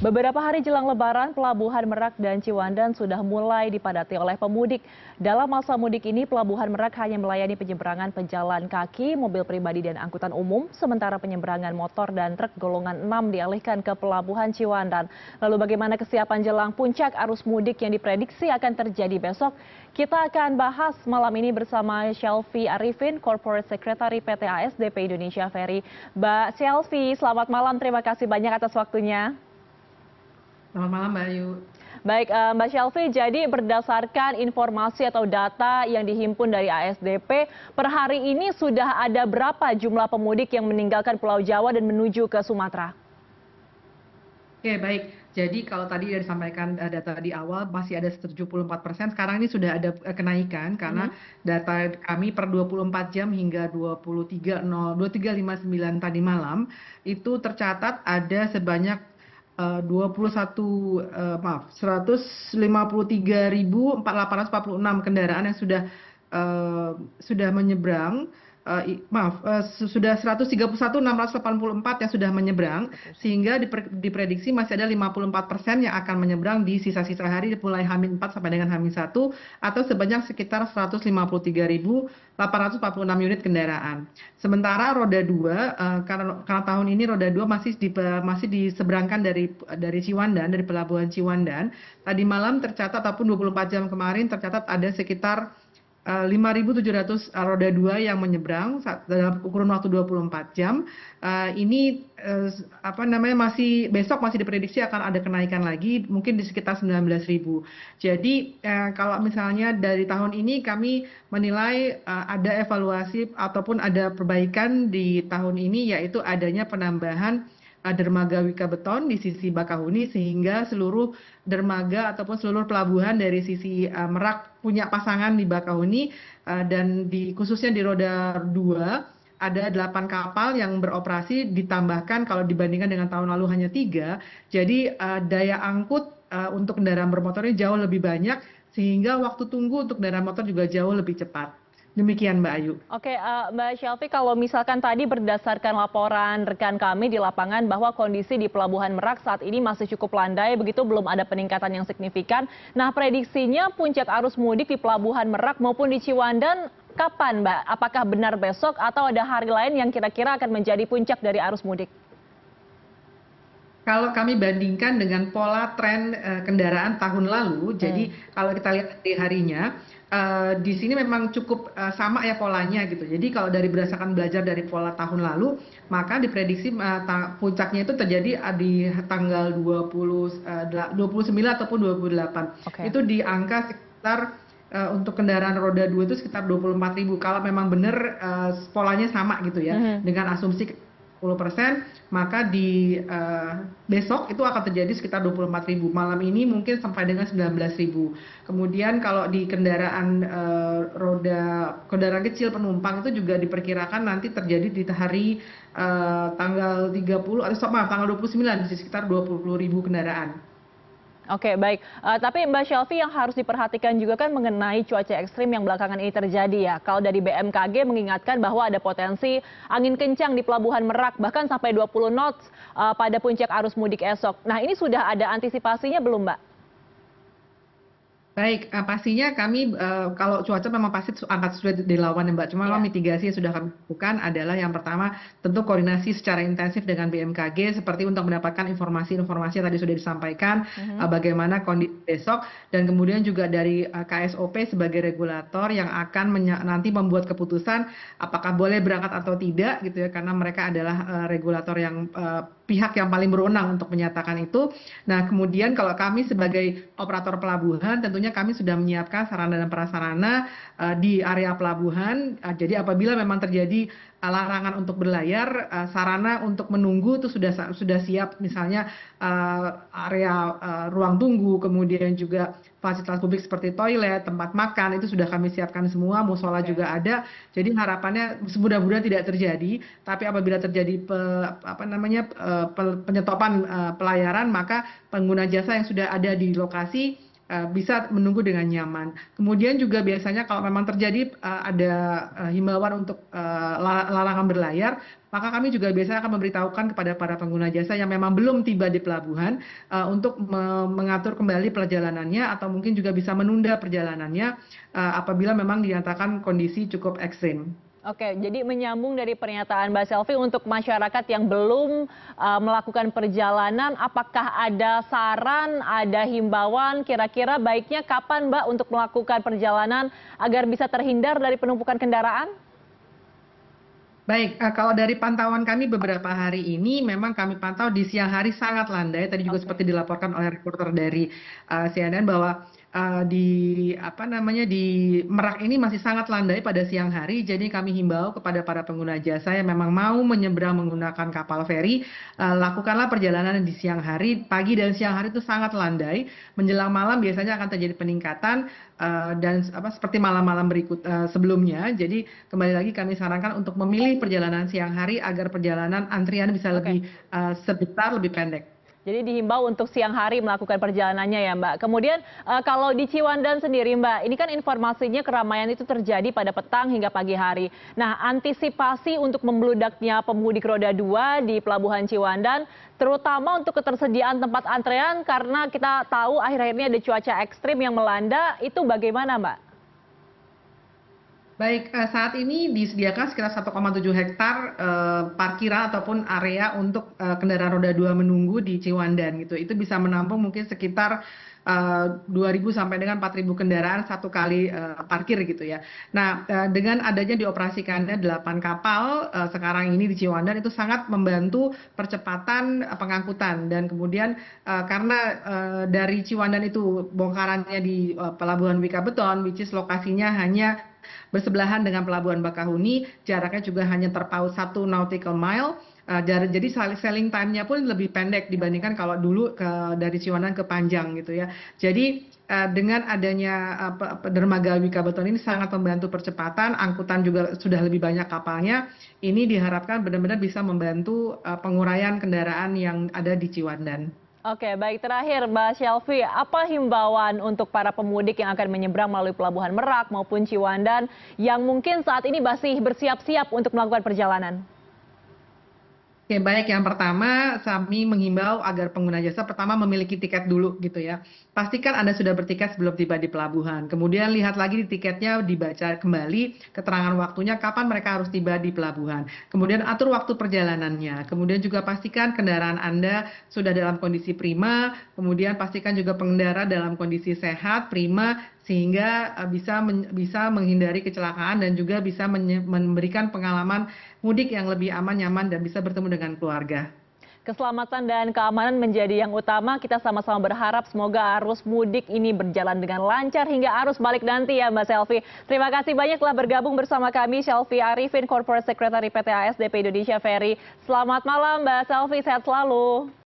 Beberapa hari jelang Lebaran, Pelabuhan Merak dan Ciwandan sudah mulai dipadati oleh pemudik. Dalam masa mudik ini, Pelabuhan Merak hanya melayani penyeberangan pejalan kaki, mobil pribadi dan angkutan umum, sementara penyeberangan motor dan truk golongan 6 dialihkan ke Pelabuhan Ciwandan. Lalu bagaimana kesiapan jelang puncak arus mudik yang diprediksi akan terjadi besok? Kita akan bahas malam ini bersama Shelfie Arifin, Corporate Secretary PT ASDP Indonesia Ferry. Mbak Shelfie, selamat malam. Terima kasih banyak atas waktunya. Selamat malam, Mbak Ayu. Baik, Mbak Shelfie, jadi berdasarkan informasi atau data yang dihimpun dari ASDP, per hari ini sudah ada berapa jumlah pemudik yang meninggalkan Pulau Jawa dan menuju ke Sumatera? Oke, baik. Jadi kalau tadi sudah disampaikan data di awal masih ada 74%, sekarang ini sudah ada kenaikan karena data kami per 24 jam hingga 23.59 tadi malam itu tercatat ada sebanyak 153.846 kendaraan yang sudah menyeberang. Sudah 131.684 yang sudah menyeberang, sehingga diprediksi masih ada 54% yang akan menyeberang di sisa-sisa hari mulai H-4 sampai dengan H-1 atau sebanyak sekitar 153.846 unit kendaraan. Sementara roda 2, karena tahun ini roda 2 masih diseberangkan dari Ciwandan, dari Pelabuhan Ciwandan. Tadi malam tercatat ataupun 24 jam kemarin tercatat ada sekitar 5.700 roda 2 yang menyeberang dalam kurun waktu 24 jam. Ini besok masih diprediksi akan ada kenaikan lagi, mungkin di sekitar 19.000. Jadi kalau misalnya dari tahun ini kami menilai ada evaluasi ataupun ada perbaikan di tahun ini, yaitu adanya penambahan dermaga Wika Beton di sisi Bakahuni, sehingga seluruh dermaga ataupun seluruh pelabuhan dari sisi Merak punya pasangan di Bakahuni, dan khususnya di roda 2 ada 8 kapal yang beroperasi, ditambahkan kalau dibandingkan dengan tahun lalu hanya 3. Jadi daya angkut untuk kendaraan bermotor ini jauh lebih banyak, sehingga waktu tunggu untuk kendaraan motor juga jauh lebih cepat. Demikian, Mbak Ayu. Oke, Mbak Shelfie, kalau misalkan tadi berdasarkan laporan rekan kami di lapangan bahwa kondisi di Pelabuhan Merak saat ini masih cukup landai, begitu belum ada peningkatan yang signifikan. Nah, prediksinya puncak arus mudik di Pelabuhan Merak maupun di Ciwandan kapan, Mbak? Apakah benar besok atau ada hari lain yang kira-kira akan menjadi puncak dari arus mudik? Kalau kami bandingkan dengan pola tren kendaraan tahun lalu, jadi kalau kita lihat di harinya, di sini memang cukup sama ya polanya gitu. Jadi kalau berdasarkan belajar dari pola tahun lalu, maka diprediksi puncaknya itu terjadi di tanggal 29 ataupun 28. Itu di angka sekitar untuk kendaraan roda 2 itu sekitar 24.000. Kalau memang benar polanya sama gitu ya, dengan asumsi 10%, maka di besok itu akan terjadi sekitar 24.000. Malam ini mungkin sampai dengan 19.000. Kemudian kalau di kendaraan kendaraan kecil penumpang itu juga diperkirakan nanti terjadi di hari tanggal 29 di sekitar 20.000 kendaraan. Oke, baik. Tapi Mbak Shelfie, yang harus diperhatikan juga kan mengenai cuaca ekstrim yang belakangan ini terjadi ya. Kalau dari BMKG mengingatkan bahwa ada potensi angin kencang di Pelabuhan Merak, bahkan sampai 20 knots pada puncak arus mudik esok. Nah, ini sudah ada antisipasinya belum, Mbak? Baik, pastinya kami kalau cuaca memang pasti akan sulit dilawan ya, Mbak. Cuma mitigasi yang sudah kami lakukan adalah yang pertama tentu koordinasi secara intensif dengan BMKG seperti untuk mendapatkan informasi-informasi yang tadi sudah disampaikan bagaimana kondisi besok, dan kemudian juga dari KSOP sebagai regulator yang akan nanti membuat keputusan apakah boleh berangkat atau tidak gitu ya, karena mereka adalah regulator yang pihak yang paling berwenang untuk menyatakan itu. Nah, kemudian kalau kami sebagai operator pelabuhan, tentunya kami sudah menyiapkan sarana dan prasarana di area pelabuhan. Jadi apabila memang terjadi larangan untuk berlayar, sarana untuk menunggu itu sudah siap, misalnya area ruang tunggu, kemudian juga fasilitas publik seperti toilet, tempat makan, itu sudah kami siapkan semua, musola juga ada. Jadi harapannya mudah-mudahan tidak terjadi, tapi apabila terjadi penyetopan pelayaran, maka pengguna jasa yang sudah ada di lokasi bisa menunggu dengan nyaman. Kemudian juga biasanya kalau memang terjadi ada himbauan untuk larangan berlayar, maka kami juga biasanya akan memberitahukan kepada para pengguna jasa yang memang belum tiba di pelabuhan untuk mengatur kembali perjalanannya atau mungkin juga bisa menunda perjalanannya apabila memang dinyatakan kondisi cukup ekstrim. Oke, jadi menyambung dari pernyataan Mbak Selvi untuk masyarakat yang belum melakukan perjalanan, apakah ada saran, ada himbauan, kira-kira baiknya kapan Mbak untuk melakukan perjalanan agar bisa terhindar dari penumpukan kendaraan? Baik, kalau dari pantauan kami beberapa hari ini memang kami pantau di siang hari sangat landai. Tadi juga Oke. seperti dilaporkan oleh reporter dari CNN bahwa di Merak ini masih sangat landai pada siang hari. Jadi kami himbau kepada para pengguna jasa yang memang mau menyeberang menggunakan kapal feri, lakukanlah perjalanan di siang hari. Pagi dan siang hari itu sangat landai. Menjelang malam biasanya akan terjadi peningkatan dan seperti malam-malam berikut sebelumnya. Jadi kembali lagi kami sarankan untuk memilih perjalanan siang hari agar perjalanan antrian bisa Oke. lebih sebentar, lebih pendek. Jadi dihimbau untuk siang hari melakukan perjalanannya ya Mbak. Kemudian kalau di Ciwandan sendiri Mbak, ini kan informasinya keramaian itu terjadi pada petang hingga pagi hari. Nah, antisipasi untuk membludaknya pemudik roda 2 di Pelabuhan Ciwandan, terutama untuk ketersediaan tempat antrean karena kita tahu akhir-akhir ini ada cuaca ekstrim yang melanda, itu bagaimana Mbak? Baik, saat ini disediakan sekitar 1,7 hektar parkiran ataupun area untuk kendaraan roda 2 menunggu di Ciwandan gitu. Itu bisa menampung mungkin sekitar 2.000 sampai dengan 4.000 kendaraan satu kali parkir gitu ya. Nah, dengan adanya dioperasikannya 8 kapal sekarang ini di Ciwandan itu sangat membantu percepatan pengangkutan dan kemudian karena dari Ciwandan itu bongkarannya di Pelabuhan Wikabeton, which is lokasinya hanya bersebelahan dengan Pelabuhan Bakahuni, jaraknya juga hanya terpaut 1 nautical mile. Jadi sailing time-nya pun lebih pendek dibandingkan kalau dulu dari Ciwandan ke Panjang gitu ya. Jadi dengan adanya dermaga Wikabeton ini sangat membantu percepatan, angkutan juga sudah lebih banyak kapalnya. Ini diharapkan benar-benar bisa membantu penguraian kendaraan yang ada di Ciwandan. Oke, baik terakhir Mbak Shelfie, apa himbauan untuk para pemudik yang akan menyeberang melalui Pelabuhan Merak maupun Ciwandan yang mungkin saat ini masih bersiap-siap untuk melakukan perjalanan? Oke, baik. Yang pertama, kami menghimbau agar pengguna jasa pertama memiliki tiket dulu gitu ya. Pastikan Anda sudah bertiket sebelum tiba di pelabuhan. Kemudian lihat lagi di tiketnya, dibaca kembali keterangan waktunya kapan mereka harus tiba di pelabuhan. Kemudian atur waktu perjalanannya. Kemudian juga pastikan kendaraan Anda sudah dalam kondisi prima. Kemudian pastikan juga pengendara dalam kondisi sehat, prima, sehingga bisa menghindari kecelakaan dan juga bisa memberikan pengalaman mudik yang lebih aman, nyaman, dan bisa bertemu dengan keluarga. Keselamatan dan keamanan menjadi yang utama. Kita sama-sama berharap semoga arus mudik ini berjalan dengan lancar hingga arus balik nanti ya Mbak Selvi. Terima kasih banyak telah bergabung bersama kami Shelfie Arifin, Corporate Secretary PT ASDP Indonesia Ferry. Selamat malam Mbak Selvi, sehat selalu.